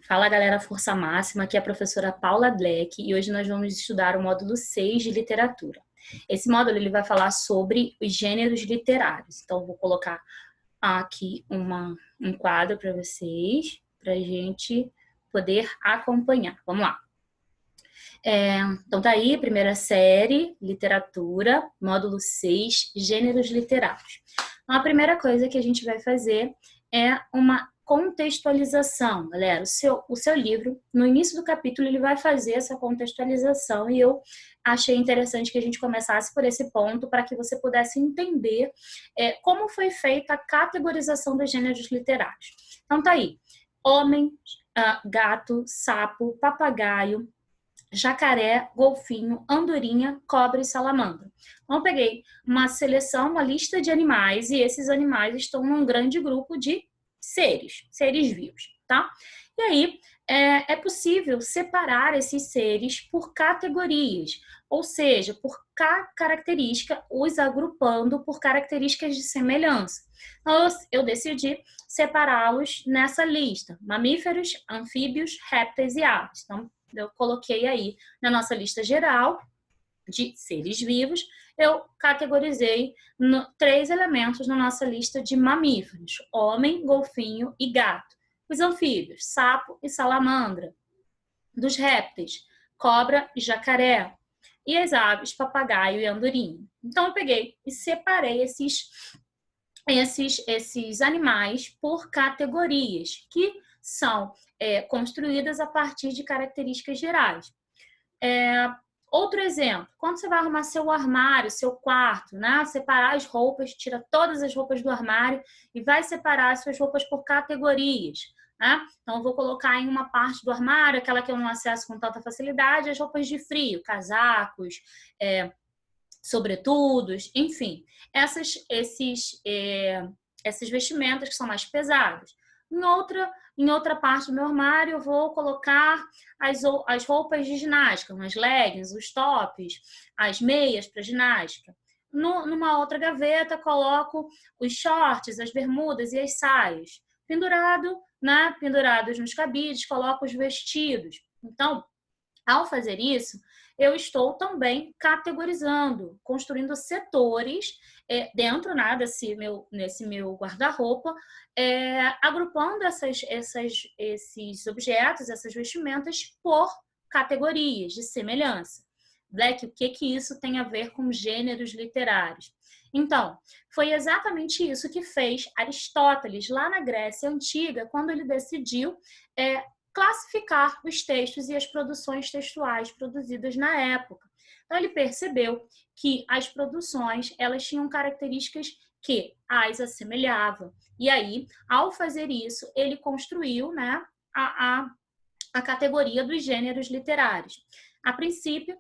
Fala galera, Força Máxima, aqui é a professora Paula Black e hoje nós vamos estudar o módulo 6 de literatura. Esse módulo ele vai falar sobre os gêneros literários. Então, eu vou colocar aqui um quadro para vocês, para a gente poder acompanhar. Vamos lá. Então, tá aí, primeira série, literatura, módulo 6, gêneros literários. Então, a primeira coisa que a gente vai fazer é uma contextualização, galera. O seu livro, no início do capítulo, ele vai fazer essa contextualização e eu achei interessante que a gente começasse por esse ponto para que você pudesse entender como foi feita a categorização dos gêneros literários. Então, tá aí. Homem, gato, sapo, papagaio, jacaré, golfinho, andorinha, cobra e salamandra. Então, eu peguei uma seleção, uma lista de animais, e esses animais estão num grande grupo de seres vivos, tá? E aí, é possível separar esses seres por categorias, ou seja, por característica, os agrupando por características de semelhança. Então, eu decidi separá-los nessa lista: mamíferos, anfíbios, répteis e aves. Então, eu coloquei aí na nossa lista geral de seres vivos, eu categorizei 3 elementos na nossa lista de mamíferos: homem, golfinho e gato. Os anfíbios, sapo e salamandra. Dos répteis, cobra e jacaré. E as aves, papagaio e andorinha. Então, eu peguei e separei esses animais por categorias, que são construídas a partir de características gerais. Outro exemplo, quando você vai arrumar seu armário, seu quarto, né? Separar as roupas, tira todas as roupas do armário e vai separar as suas roupas por categorias, né? Então, eu vou colocar em uma parte do armário, aquela que eu não acesso com tanta facilidade, as roupas de frio, casacos, sobretudos, enfim, esses vestimentas que são mais pesadas. Em outra parte do meu armário, eu vou colocar as roupas de ginástica, as leggings, os tops, as meias para ginástica. Numa outra gaveta, coloco os shorts, as bermudas e as saias. Pendurados nos cabides, coloco os vestidos. Então, ao fazer isso, eu estou também categorizando, construindo setores dentro nesse meu guarda-roupa, agrupando esses objetos, essas vestimentas por categorias de semelhança. Black, o que isso tem a ver com gêneros literários? Então, foi exatamente isso que fez Aristóteles lá na Grécia Antiga, quando ele decidiu classificar os textos e as produções textuais produzidas na época. Então, ele percebeu que as produções elas tinham características que as assemelhavam. E aí, ao fazer isso, ele construiu, né, a categoria dos gêneros literários. A princípio,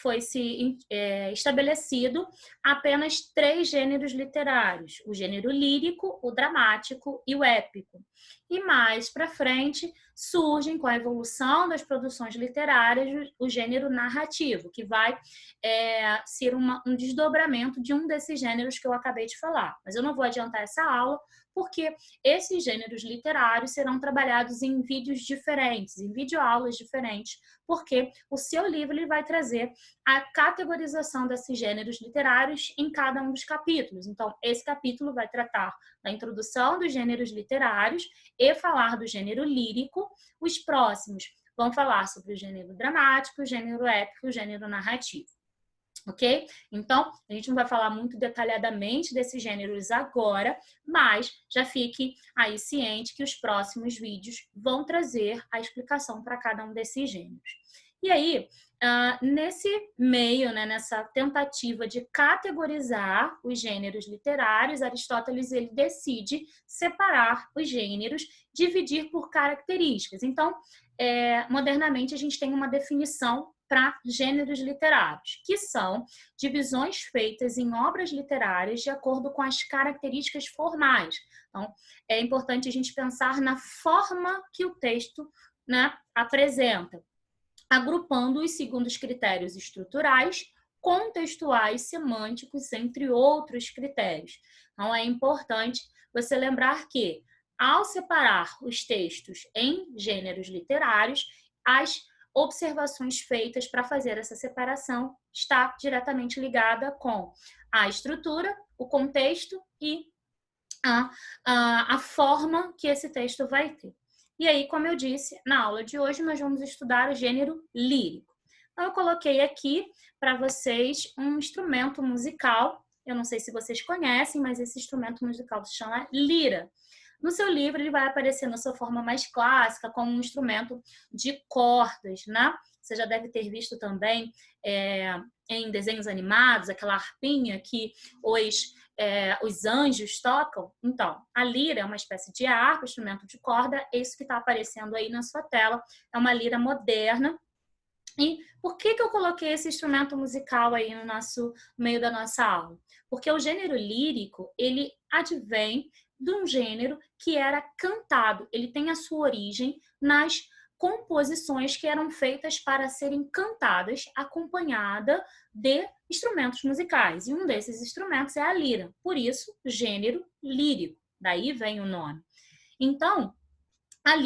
foi estabelecido apenas 3 gêneros literários: o gênero lírico, o dramático e o épico. E mais para frente surgem, com a evolução das produções literárias, o gênero narrativo, que vai ser um desdobramento de um desses gêneros que eu acabei de falar. Mas eu não vou adiantar essa aula, porque esses gêneros literários serão trabalhados em vídeos diferentes, em videoaulas diferentes, porque o seu livro ele vai trazer a categorização desses gêneros literários em cada um dos capítulos. Então, esse capítulo vai tratar da introdução dos gêneros literários e falar do gênero lírico. Os próximos vão falar sobre o gênero dramático, o gênero épico e o gênero narrativo. Ok? Então, a gente não vai falar muito detalhadamente desses gêneros agora, mas já fique aí ciente que os próximos vídeos vão trazer a explicação para cada um desses gêneros. E aí, nesse meio, né, nessa tentativa de categorizar os gêneros literários, Aristóteles ele decide separar os gêneros, dividir por características. Então, modernamente, a gente tem uma definição para gêneros literários, que são divisões feitas em obras literárias de acordo com as características formais. Então, é importante a gente pensar na forma que o texto, né, apresenta, agrupando-os segundo os critérios estruturais, contextuais, semânticos, entre outros critérios. Então, é importante você lembrar que ao separar os textos em gêneros literários, as observações feitas para fazer essa separação está diretamente ligada com a estrutura, o contexto e a forma que esse texto vai ter. E aí, como eu disse, na aula de hoje nós vamos estudar o gênero lírico. Então, eu coloquei aqui para vocês um instrumento musical. Eu não sei se vocês conhecem, mas esse instrumento musical se chama lira. No seu livro, ele vai aparecer na sua forma mais clássica, como um instrumento de cordas, né? Você já deve ter visto também em desenhos animados, aquela harpinha que os anjos tocam. Então, a lira é uma espécie de harpa, instrumento de corda, é isso que está aparecendo aí na sua tela. É uma lira moderna. E por que eu coloquei esse instrumento musical aí no meio da nossa aula? Porque o gênero lírico, ele advém de um gênero que era cantado. Ele tem a sua origem nas composições que eram feitas para serem cantadas, acompanhada de instrumentos musicais. E um desses instrumentos é a lira. Por isso, gênero lírico. Daí vem o nome. Então, a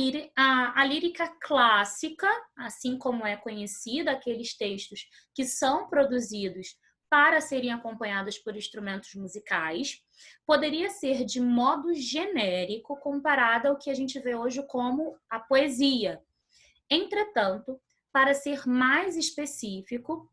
lírica clássica, assim como é conhecida, aqueles textos que são produzidos para serem acompanhados por instrumentos musicais, poderia ser de modo genérico comparada ao que a gente vê hoje como a poesia. Entretanto, para ser mais específico,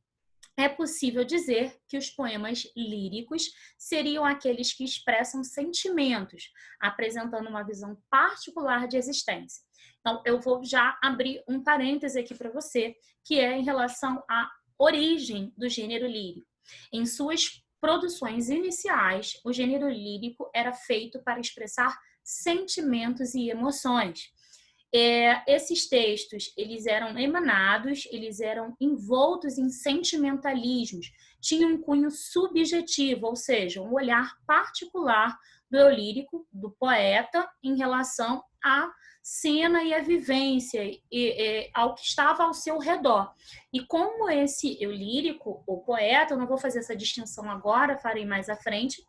é possível dizer que os poemas líricos seriam aqueles que expressam sentimentos, apresentando uma visão particular de existência. Então, eu vou já abrir um parêntese aqui para você, que é em relação à origem do gênero lírico. Em suas produções iniciais, o gênero lírico era feito para expressar sentimentos e emoções. Esses textos, eles eram emanados, eles eram envoltos em sentimentalismos, tinham um cunho subjetivo, ou seja, um olhar particular do eu lírico, do poeta, em relação à cena e à vivência, ao que estava ao seu redor. E como esse eu lírico, ou poeta, eu não vou fazer essa distinção agora, farei mais à frente,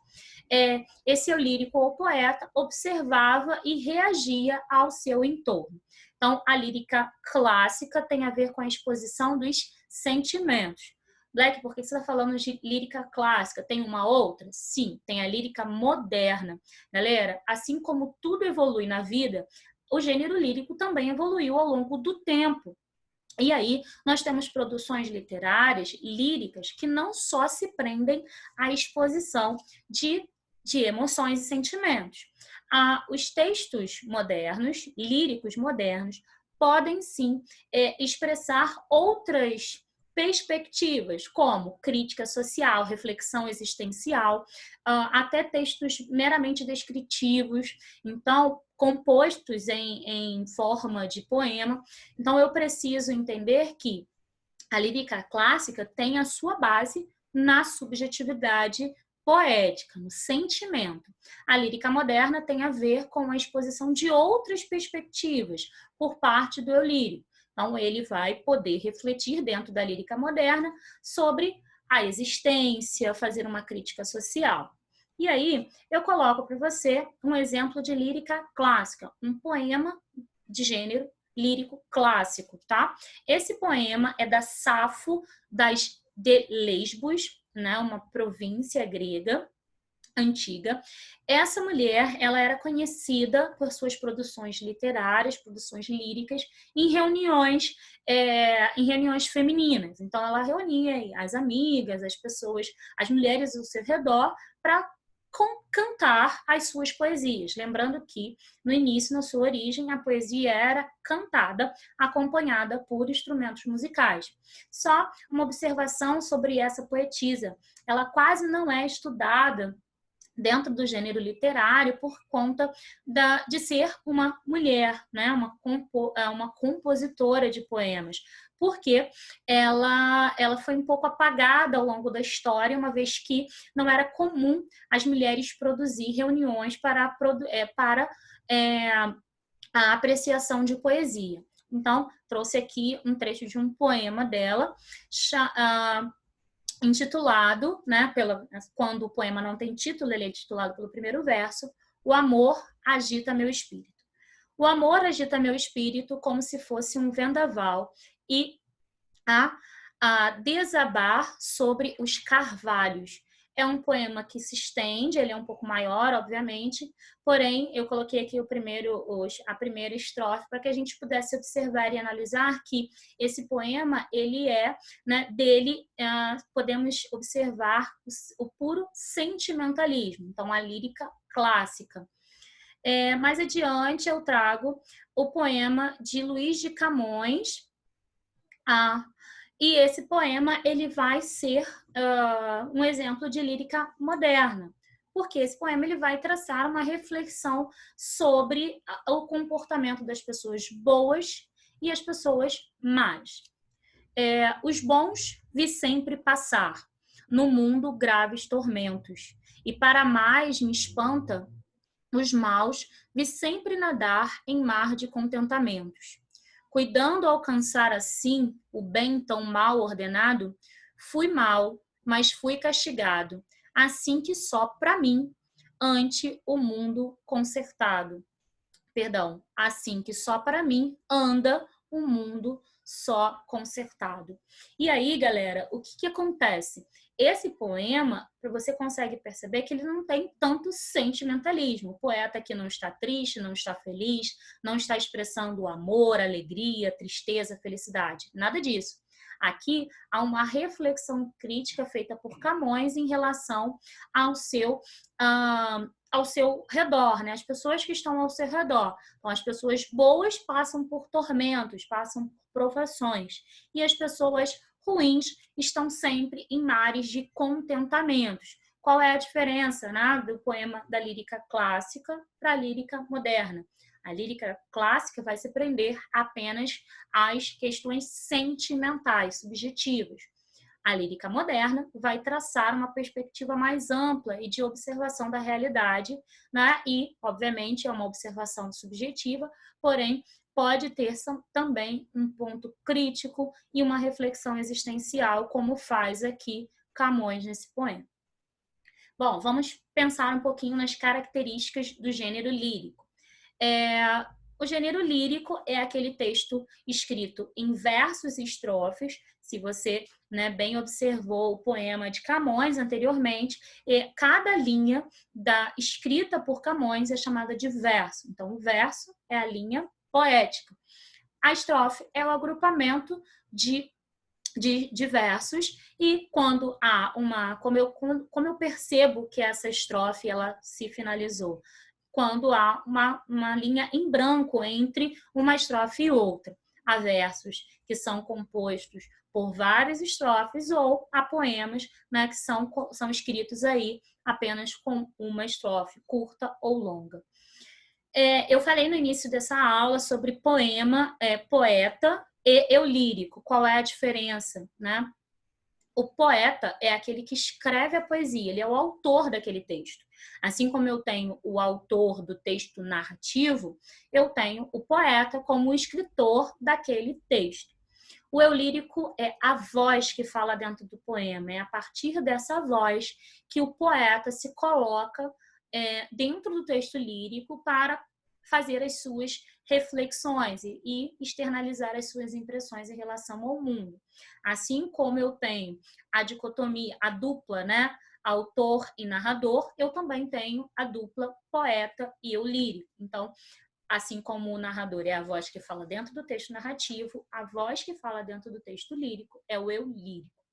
esse eu lírico ou poeta observava e reagia ao seu entorno. Então, a lírica clássica tem a ver com a exposição dos sentimentos. Black, por que você está falando de lírica clássica? Tem uma outra? Sim, tem a lírica moderna. Galera, assim como tudo evolui na vida, o gênero lírico também evoluiu ao longo do tempo. E aí, nós temos produções literárias, líricas, que não só se prendem à exposição de emoções e sentimentos. Os textos modernos, líricos modernos, podem sim expressar outras perspectivas, como crítica social, reflexão existencial, até textos meramente descritivos, então compostos em forma de poema. Então eu preciso entender que a lírica clássica tem a sua base na subjetividade poética, no sentimento. A lírica moderna tem a ver com a exposição de outras perspectivas por parte do eu lírico. Então, ele vai poder refletir dentro da lírica moderna sobre a existência, fazer uma crítica social. E aí, eu coloco para você um exemplo de lírica clássica, um poema de gênero lírico clássico, tá? Esse poema é da Safo de Lesbos, né, uma província grega antiga. Essa mulher, ela era conhecida por suas produções literárias, produções líricas, em reuniões femininas. Então, ela reunia as amigas, as pessoas, as mulheres ao seu redor, para cantar as suas poesias. Lembrando que, no início, na sua origem, a poesia era cantada, acompanhada por instrumentos musicais. Só uma observação sobre essa poetisa. Ela quase não é estudada dentro do gênero literário por conta de ser uma mulher, né? Uma compositora de poemas, porque ela foi um pouco apagada ao longo da história, uma vez que não era comum as mulheres produzir reuniões para a apreciação de poesia. Então, trouxe aqui um trecho de um poema dela, intitulado, né, quando o poema não tem título, ele é titulado pelo primeiro verso, O Amor agita meu espírito. O amor agita meu espírito como se fosse um vendaval e a desabar sobre os carvalhos. É um poema que se estende, ele é um pouco maior, obviamente, porém, eu coloquei aqui a primeira estrofe para que a gente pudesse observar e analisar que esse poema, ele é, né, dele podemos observar o puro sentimentalismo, então a lírica clássica. Mais adiante eu trago o poema de Luís de Camões, e esse poema ele vai ser um exemplo de lírica moderna, porque esse poema ele vai traçar uma reflexão sobre o comportamento das pessoas boas e as pessoas más. Os bons vi sempre passar, no mundo graves tormentos, e para mais me espanta, os maus vi sempre nadar em mar de contentamentos. Cuidando alcançar assim o bem tão mal ordenado, fui mal, mas fui castigado, assim que só para mim, ante o mundo consertado. Perdão, assim que só para mim anda o mundo só consertado. E aí, galera, o que acontece? Esse poema, você consegue perceber que ele não tem tanto sentimentalismo. O poeta aqui não está triste, não está feliz, não está expressando amor, alegria, tristeza, felicidade. Nada disso. Aqui há uma reflexão crítica feita por Camões em relação ao seu redor, né? As pessoas que estão ao seu redor. Então, as pessoas boas passam por tormentos, passam por provações. E as pessoas ruins estão sempre em mares de contentamentos. Qual é a diferença, né, do poema da lírica clássica para a lírica moderna? A lírica clássica vai se prender apenas às questões sentimentais, subjetivas. A lírica moderna vai traçar uma perspectiva mais ampla e de observação da realidade, né? E, obviamente, é uma observação subjetiva, porém, pode ter também um ponto crítico e uma reflexão existencial, como faz aqui Camões nesse poema. Bom, vamos pensar um pouquinho nas características do gênero lírico. O gênero lírico é aquele texto escrito em versos e estrofes. Se você, né, bem observou o poema de Camões anteriormente, cada linha escrita por Camões é chamada de verso. Então, o verso é a linha poética. A estrofe é o agrupamento de versos, e quando há como eu percebo que essa estrofe ela se finalizou? Quando há uma linha em branco entre uma estrofe e outra. Há versos que são compostos por várias estrofes, ou há poemas, né, que são escritos aí apenas com uma estrofe, curta ou longa. Eu falei no início dessa aula sobre poema, poeta e eu lírico. Qual é a diferença, né? O poeta é aquele que escreve a poesia, ele é o autor daquele texto. Assim como eu tenho o autor do texto narrativo, eu tenho o poeta como o escritor daquele texto. O eu lírico é a voz que fala dentro do poema, é a partir dessa voz que o poeta se coloca dentro do texto lírico para fazer as suas reflexões e externalizar as suas impressões em relação ao mundo. Assim como eu tenho a dicotomia, a dupla, né, autor e narrador, eu também tenho a dupla poeta e eu lírico. Então, assim como o narrador é a voz que fala dentro do texto narrativo, a voz que fala dentro do texto lírico é o eu lírico,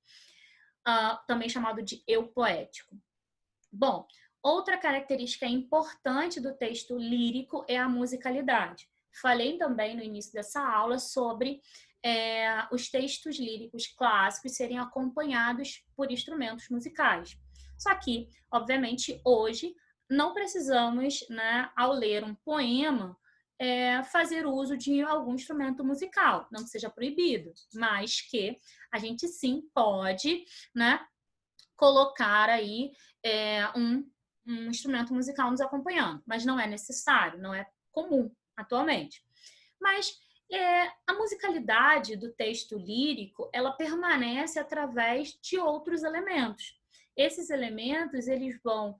também chamado de eu poético. Bom, outra característica importante do texto lírico é a musicalidade. Falei também no início dessa aula sobre os textos líricos clássicos serem acompanhados por instrumentos musicais. Só que, obviamente, hoje não precisamos, né, ao ler um poema, fazer uso de algum instrumento musical, não que seja proibido, mas que a gente sim pode, né, colocar aí um instrumento musical nos acompanhando, mas não é necessário, não é comum atualmente. Mas a musicalidade do texto lírico, ela permanece através de outros elementos. Esses elementos, eles vão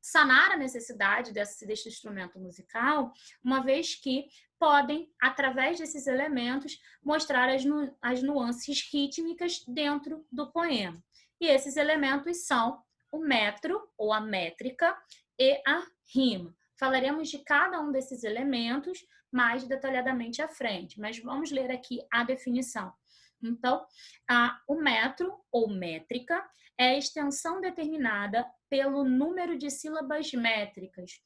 sanar a necessidade desse instrumento musical, uma vez que podem, através desses elementos, mostrar as nuances rítmicas dentro do poema. E esses elementos são o metro, ou a métrica, e a rima. Falaremos de cada um desses elementos mais detalhadamente à frente, mas vamos ler aqui a definição. Então, o metro, ou métrica, é a extensão determinada pelo número de sílabas métricas.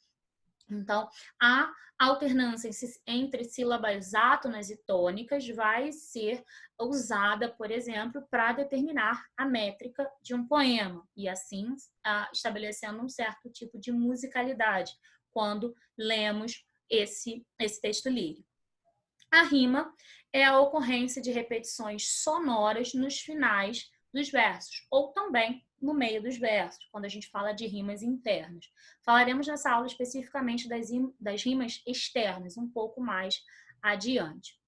Então, a alternância entre sílabas átonas e tônicas vai ser usada, por exemplo, para determinar a métrica de um poema, e assim estabelecendo um certo tipo de musicalidade quando lemos esse texto lírico. A rima é a ocorrência de repetições sonoras nos finais dos versos, ou também no meio dos versos, quando a gente fala de rimas internas. Falaremos nessa aula especificamente das rimas externas, um pouco mais adiante.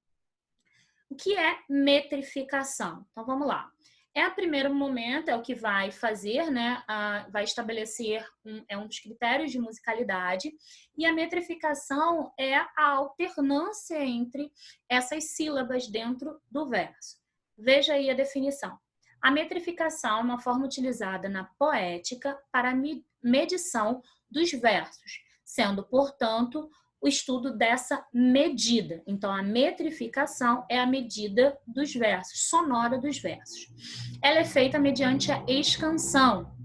O que é metrificação? Então, vamos lá. O primeiro momento, é o que vai fazer, né? Vai estabelecer, um dos critérios de musicalidade, e a metrificação é a alternância entre essas sílabas dentro do verso. Veja aí a definição. A metrificação é uma forma utilizada na poética para a medição dos versos, sendo, portanto, o estudo dessa medida. Então, a metrificação é a medida dos versos, sonora dos versos. Ela é feita mediante a escansão,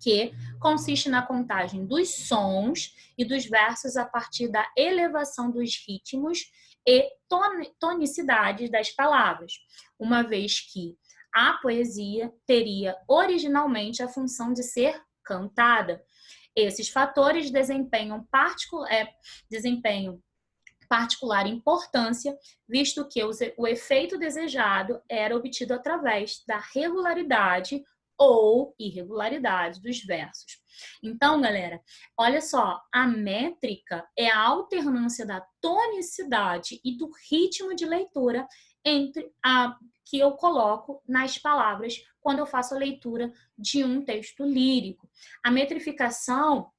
que consiste na contagem dos sons e dos versos a partir da elevação dos ritmos e tonicidades das palavras, uma vez que a poesia teria originalmente a função de ser cantada. Esses fatores desempenham particular importância, visto que o efeito desejado era obtido através da regularidade ou irregularidade dos versos. Então, galera, olha só, a métrica é a alternância da tonicidade e do ritmo de leitura entre que eu coloco nas palavras quando eu faço a leitura de um texto lírico. A metrificação,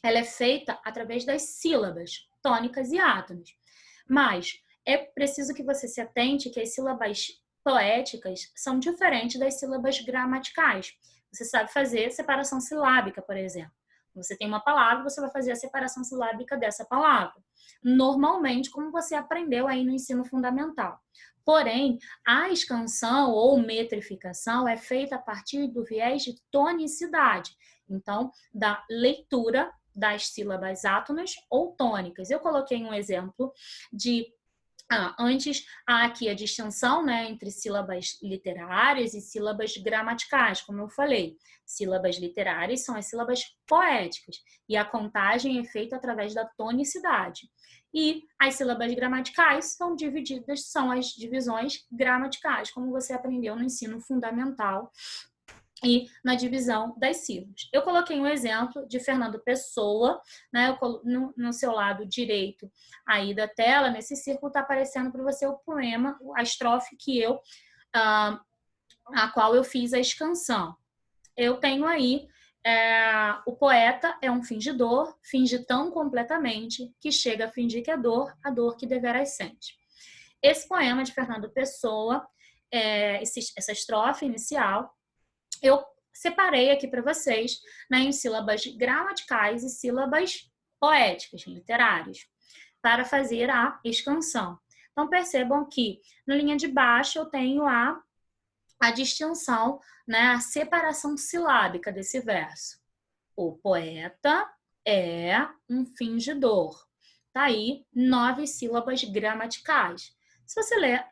ela é feita através das sílabas tônicas e átonas. Mas é preciso que você se atente que as sílabas poéticas são diferentes das sílabas gramaticais. Você sabe fazer separação silábica, por exemplo. Você tem uma palavra, você vai fazer a separação silábica dessa palavra. Normalmente, como você aprendeu aí no ensino fundamental. Porém, a escansão ou metrificação é feita a partir do viés de tonicidade. Então, da leitura das sílabas átonas ou tônicas. Eu coloquei um exemplo de antes há aqui a distinção, né, entre sílabas literárias e sílabas gramaticais, como eu falei. Sílabas literárias são as sílabas poéticas e a contagem é feita através da tonicidade. E as sílabas gramaticais são as divisões gramaticais, como você aprendeu no ensino fundamental e na divisão das sílabas. Eu coloquei um exemplo de Fernando Pessoa, né? No seu lado direito aí da tela, nesse círculo está aparecendo para você o poema, a estrofe a qual eu fiz a escansão. Eu tenho aí, o poeta é um fingidor, finge tão completamente que chega a fingir que é dor, a dor que deveras sente. Esse poema de Fernando Pessoa, essa estrofe inicial, eu separei aqui para vocês, né, em sílabas gramaticais e sílabas poéticas, literárias, para fazer a escansão. Então, percebam que na linha de baixo eu tenho a distinção, né, a separação silábica desse verso. O poeta é um fingidor. Tá aí 9 sílabas gramaticais. Se você ler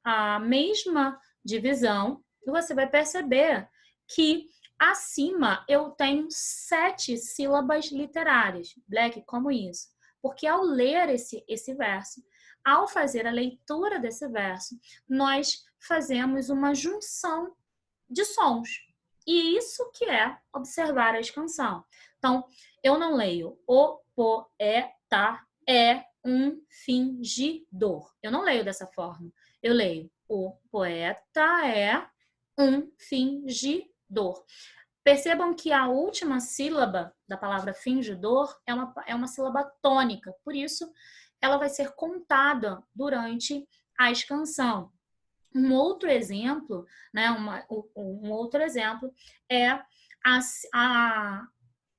a mesma divisão, você vai perceber que acima eu tenho 7 sílabas literárias. Black, como isso? Porque ao ler esse verso, ao fazer a leitura desse verso, nós fazemos uma junção de sons. E isso que é observar a escansão. Então, eu não leio o poeta é um fingidor. Eu não leio dessa forma. Eu leio o poeta é um fingidor. Percebam que a última sílaba da palavra fingidor é uma sílaba tônica, por isso ela vai ser contada durante a escansão. Um outro exemplo, né, um outro exemplo é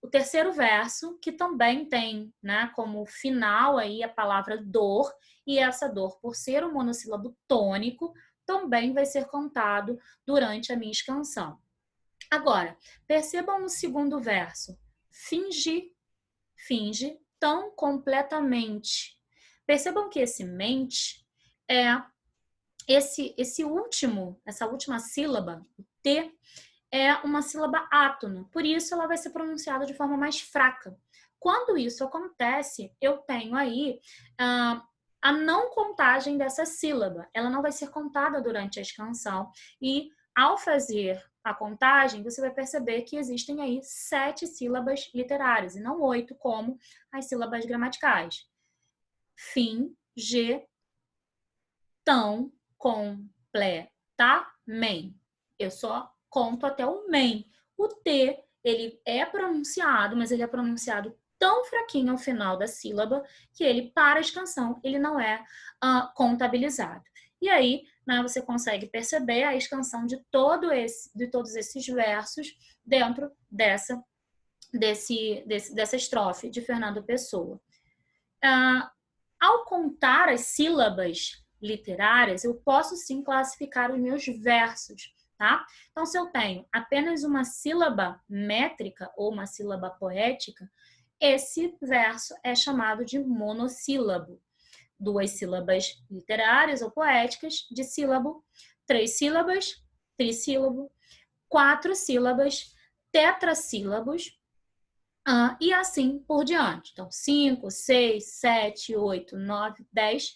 o terceiro verso, que também tem, né, como final aí a palavra dor, e essa dor, por ser um monossílabo tônico, também vai ser contado durante a minha escansão. Agora, percebam no segundo verso, finge, finge tão completamente. Percebam que esse mente é essa última sílaba, o T, é uma sílaba átona, por isso ela vai ser pronunciada de forma mais fraca. Quando isso acontece, eu tenho aí a não contagem dessa sílaba. Ela não vai ser contada durante a escansão e, ao fazer a contagem, você vai perceber que existem aí 7 sílabas literárias e não 8, como as sílabas gramaticais. Fim, G, tão, completamente. Eu só conto até o men. O T, ele é pronunciado, mas ele é pronunciado tão fraquinho ao final da sílaba que ele, para a escansão, ele não é contabilizado. E aí, né, você consegue perceber a escansão de todos esses versos dentro dessa estrofe de Fernando Pessoa. Ao contar as sílabas literárias, eu posso sim classificar os meus versos, tá? Então, se eu tenho apenas uma sílaba métrica ou uma sílaba poética, esse verso é chamado de monossílabo. 2 sílabas literárias ou poéticas, de sílabo, 3 sílabas, trissílabo, 4 sílabas, tetrassílabos, e assim por diante. Então, 5, 6, 7, 8, 9, 10,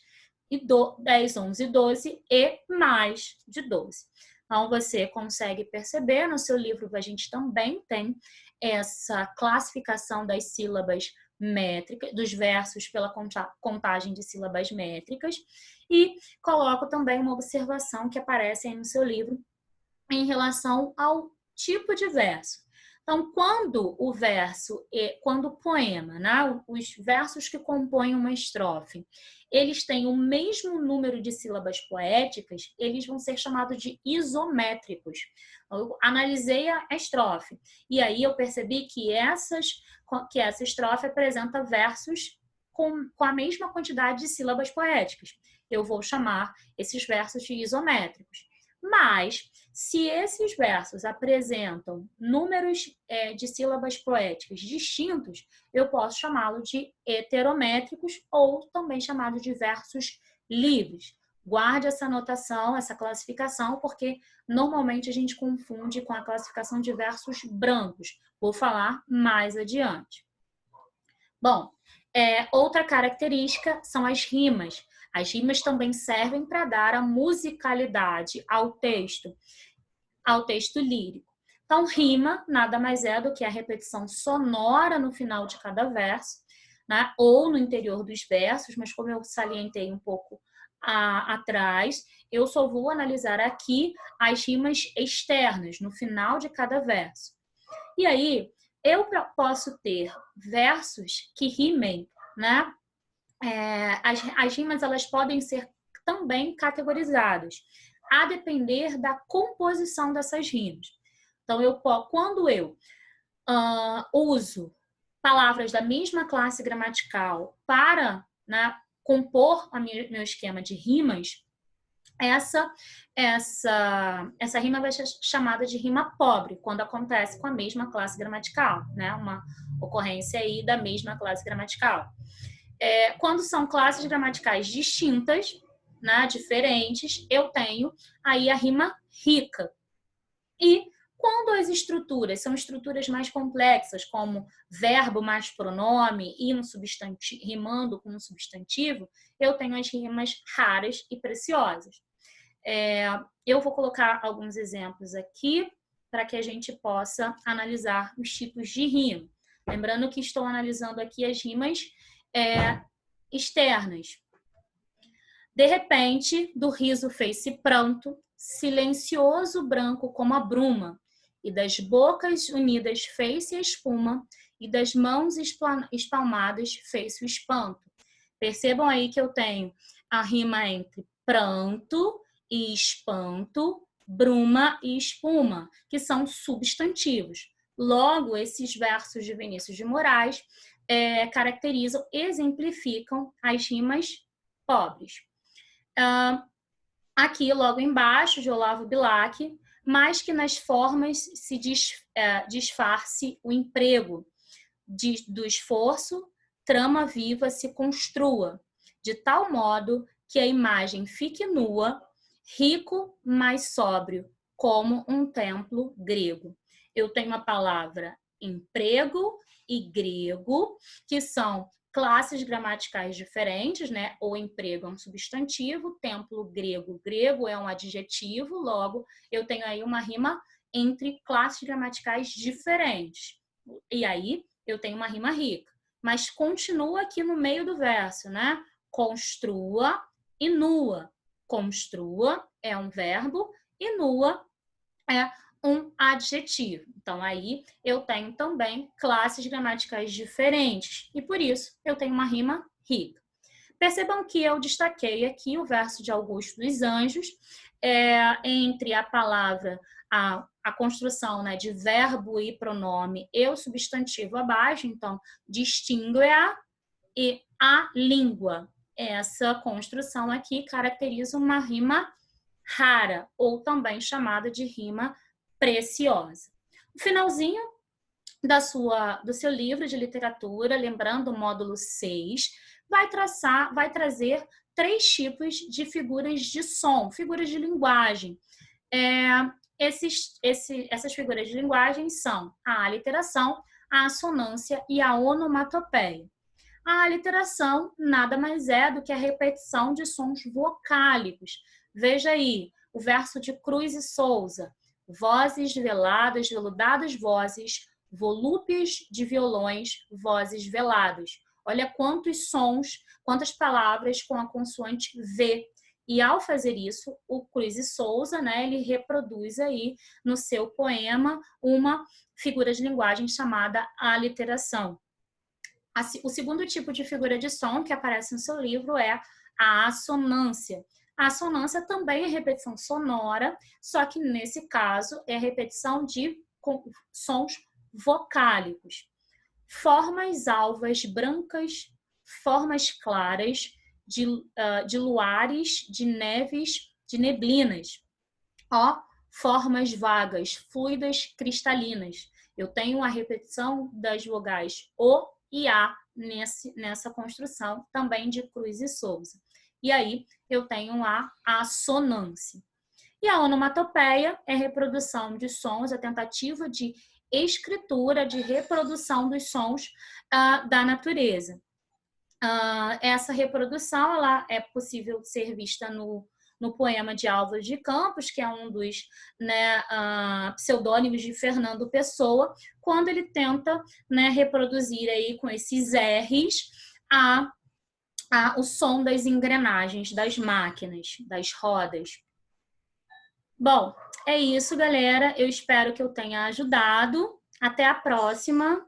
10, 11, 12 e mais de 12. Então, você consegue perceber, no seu livro a gente também tem essa classificação das sílabas métricas, dos versos pela contagem de sílabas métricas, e coloco também uma observação que aparece aí no seu livro em relação ao tipo de verso. Então, quando o poema, né, os versos que compõem uma estrofe, eles têm o mesmo número de sílabas poéticas, eles vão ser chamados de isométricos. Eu analisei a estrofe e aí eu percebi que essa estrofe apresenta versos com a mesma quantidade de sílabas poéticas. Eu vou chamar esses versos de isométricos. Mas, se esses versos apresentam números de sílabas poéticas distintos, eu posso chamá-lo de heterométricos ou também chamado de versos livres. Guarde essa anotação, essa classificação, porque normalmente a gente confunde com a classificação de versos brancos. Vou falar mais adiante. Bom, outra característica são as rimas. As rimas também servem para dar a musicalidade ao texto lírico. Então, rima nada mais é do que a repetição sonora no final de cada verso, né? Ou no interior dos versos, mas como eu salientei um pouco atrás, eu só vou analisar aqui as rimas externas, no final de cada verso. E aí, eu posso ter versos que rimem, né? As rimas elas podem ser também categorizadas, a depender da composição dessas rimas. Então, quando eu uso palavras da mesma classe gramatical para, né, compor meu esquema de rimas, essa rima vai ser chamada de rima pobre, quando acontece com a mesma classe gramatical, né? Uma ocorrência aí da mesma classe gramatical. Quando são classes gramaticais distintas, né, diferentes, eu tenho aí a rima rica. E quando as estruturas são estruturas mais complexas, como verbo mais pronome e um substantivo, rimando com um substantivo, eu tenho as rimas raras e preciosas. Eu vou colocar alguns exemplos aqui para que a gente possa analisar os tipos de rima. Lembrando que estou analisando aqui as rimas externas. De repente, do riso fez-se pranto, silencioso branco como a bruma, e das bocas unidas fez-se a espuma, e das mãos espalmadas fez-se o espanto. Percebam aí que eu tenho a rima entre pranto e espanto, bruma e espuma, que são substantivos. Logo, esses versos de Vinícius de Moraes caracterizam, exemplificam as rimas pobres. Aqui, logo embaixo, de Olavo Bilac, mais que nas formas se disfarce o emprego do esforço, trama viva se construa, de tal modo que a imagem fique nua, rico, mas sóbrio, como um templo grego. Eu tenho a palavra emprego e grego, que são classes gramaticais diferentes, né? O emprego é um substantivo, templo grego, grego é um adjetivo, logo eu tenho aí uma rima entre classes gramaticais diferentes. E aí eu tenho uma rima rica, mas continua aqui no meio do verso, né? Construa e nua. Construa é um verbo e nua é um adjetivo. Então, aí eu tenho também classes gramaticais diferentes e, por isso, eu tenho uma rima rica. Percebam que eu destaquei aqui o verso de Augusto dos Anjos, entre a palavra, a construção, né, de verbo e pronome e o substantivo abaixo, então, distingue-a e a língua. Essa construção aqui caracteriza uma rima rara, ou também chamada de rima preciosa. No finalzinho do seu livro de literatura, lembrando o módulo 6, vai trazer 3 tipos de figuras de som, figuras de linguagem. Essas figuras de linguagem são a aliteração, a assonância e a onomatopeia. A aliteração nada mais é do que a repetição de sons vocálicos. Veja aí o verso de Cruz e Souza: vozes veladas, veludadas vozes, volúpias de violões, vozes veladas. Olha quantos sons, quantas palavras com a consoante V. E ao fazer isso, o Cruz e Souza, né, ele reproduz aí no seu poema uma figura de linguagem chamada aliteração. O segundo tipo de figura de som que aparece no seu livro é a assonância. A assonância também é repetição sonora, só que nesse caso é repetição de sons vocálicos. Formas alvas, brancas, formas claras, de luares, de neves, de neblinas. Formas vagas, fluidas, cristalinas. Eu tenho a repetição das vogais O e A nessa construção também de Cruz e Souza. E aí eu tenho a assonância. E a onomatopeia é reprodução de sons, a tentativa de escritura, de reprodução dos sons da natureza. Essa reprodução ela é possível ser vista no poema de Álvares de Campos, que é um dos, né, pseudônimos de Fernando Pessoa, quando ele tenta, né, reproduzir aí com esses R's o som das engrenagens, das máquinas, das rodas. Bom, é isso, galera. Eu espero que eu tenha ajudado. Até a próxima.